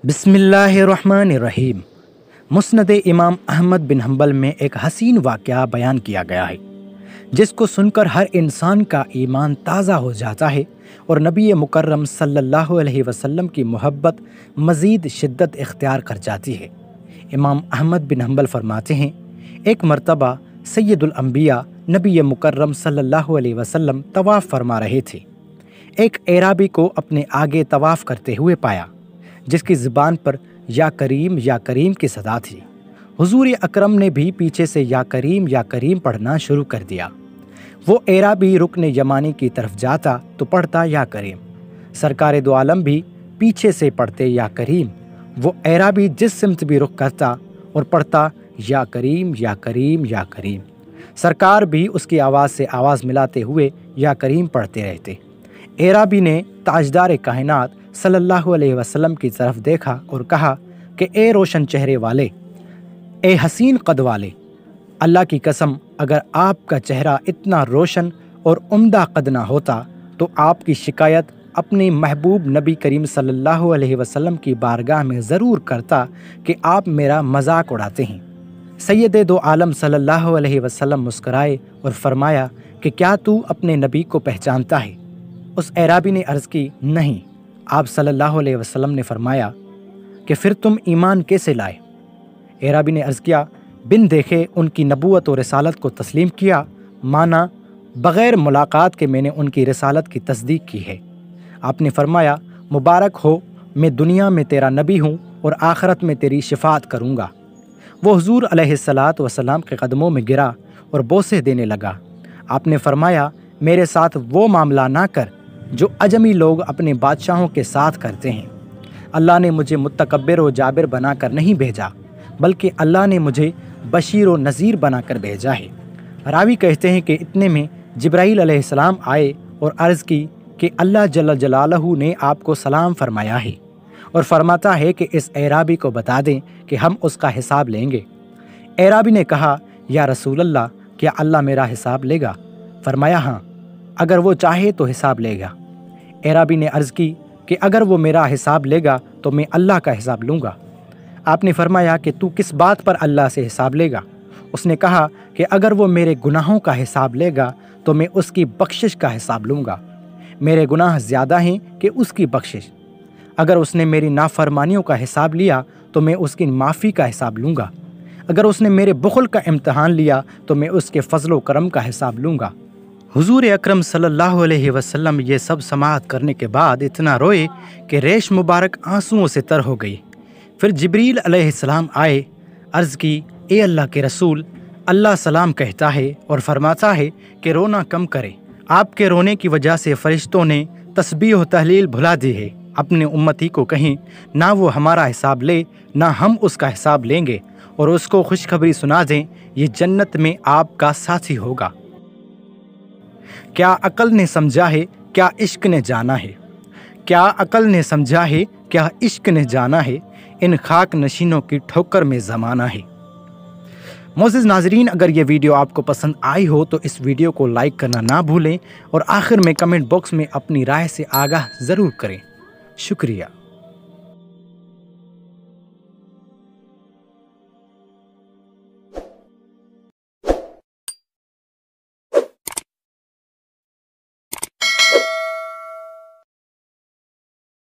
बिस्मिल्लाहिर्रहमानिर्रहीम। मुस्नद इमाम अहमद बिन हंबल में एक हसीन वाक़या बयान किया गया है जिसको सुनकर हर इंसान का ईमान ताज़ा हो जाता है और नबी मुकर्रम सल्लल्लाहु अलैहि वसल्लम की मोहब्बत मज़ीद शिद्दत इख्तियार कर जाती है। इमाम अहमद बिन हंबल फरमाते हैं, एक मरतबा सैयदुल अंबिया नबी मुकर्रम सल्लल्लाहु अलैहि वसल्लम तवाफ़ फरमा रहे थे। एक एराबी को अपने आगे तवाफ़ करते हुए पाया जिसकी ज़ुबान पर या करीम की सदा थी। हुजूर अकरम ने भी पीछे से या करीम पढ़ना शुरू कर दिया। वो एराबी रुकन यमानी की तरफ जाता तो पढ़ता या करीम। सरकार दो आलम भी पीछे से पढ़ते या करीम। वो एराबी जिस सिमत भी रुख करता और पढ़ता या करीम। सरकार भी उसकी आवाज़ से आवाज़ मिलाते हुए या करीम पढ़ते रहते। एराबी ने ताजदार कायनात सल्लल्लाहु अलैहि वसल्लम की तरफ देखा और कहा कि ए रोशन चेहरे वाले, ए हसीन कद वाले, अल्लाह की कसम अगर आपका चेहरा इतना रोशन और उम्दा कद ना होता तो आपकी शिकायत अपने महबूब नबी करीम सल्लल्लाहु अलैहि वसल्लम की बारगाह में ज़रूर करता कि आप मेरा मजाक उड़ाते हैं। सैयद दो आलम सल्लल्लाहु अलैहि वसल्लम मुस्कराए और फरमाया कि क्या तू अपने नबी को पहचानता है? उस एराबी ने अर्ज़ की, नहीं। आप सल्लल्लाहु अलैहि वसल्लम ने फरमाया कि फिर तुम ईमान कैसे लाए? एराबी ने अर्ज़ किया, बिन देखे उनकी नबूवत और रिसालत को तस्लीम किया, माना बग़ैर मुलाकात के मैंने उनकी रिसालत की तस्दीक की है। आपने फरमाया, मुबारक हो, मैं दुनिया में तेरा नबी हूँ और आखिरत में तेरी शिफात करूँगा। वो हुजूर अलैहिस्सलातु वस्सलाम के कदमों में गिरा और बोसे देने लगा। आपने फरमाया, मेरे साथ वो मामला ना कर जो अजमी लोग अपने बादशाहों के साथ करते हैं। अल्लाह ने मुझे मुतकब्बिर व जाबिर बनाकर नहीं भेजा, बल्कि अल्लाह ने मुझे बशीर व नज़ीर बनाकर भेजा है। रावी कहते हैं कि इतने में जिब्राईल अलैहिस्सलाम आए और अर्ज़ की कि अल्लाह जल्ल जलालहू ने आपको सलाम फरमाया है और फरमाता है कि इस एराबी को बता दें कि हम उसका हिसाब लेंगे। एराबी ने कहा, या रसूल अल्लाह, क्या अल्लाह मेरा हिसाब लेगा? फरमाया, हाँ, अगर वो चाहे तो हिसाब लेगा। एराबी ने अर्ज़ की कि अगर वो मेरा हिसाब लेगा तो मैं अल्लाह का हिसाब लूँगा। आपने फरमाया कि तू किस बात पर अल्लाह से हिसाब लेगा? उसने कहा कि अगर वो मेरे गुनाहों का हिसाब लेगा तो मैं उसकी बख्शिश का हिसाब लूँगा। मेरे गुनाह ज़्यादा हैं कि उसकी बख्शिश। अगर उसने मेरी नाफरमानियों का हिसाब लिया तो मैं उसकी माफ़ी का हिसाब लूँगा। अगर उसने मेरे बुखल का इम्तहान लिया तो मैं उसके फ़ज़ल व करम का हिसाब लूँगा। हुजूर अकरम सल्लल्लाहु अलैहि वसल्लम ये सब समाअत करने के बाद इतना रोए कि रेश मुबारक आंसुओं से तर हो गई। फिर जिब्रील अलैहिस्सलाम आए, अर्ज़ की, ए अल्लाह के रसूल, अल्लाह सलाम कहता है और फरमाता है कि रोना कम करे। आपके रोने की वजह से फ़रिश्तों ने तस्बीह व तहलील भुला दी है। अपने उम्मती को कहें, ना वो हमारा हिसाब ले ना हम उसका हिसाब लेंगे, और उसको खुशखबरी सुना दें, ये जन्नत में आपका साथी होगा। क्या अकल ने समझा है, क्या इश्क ने जाना है? क्या अकल ने समझा है, क्या इश्क ने जाना है? इन खाक नशीनों की ठोकर में ज़माना है। मोअज़्ज़िज़ नाज़रीन, अगर ये वीडियो आपको पसंद आई हो तो इस वीडियो को लाइक करना ना भूलें और आखिर में कमेंट बॉक्स में अपनी राय से आगाह ज़रूर करें। शुक्रिया।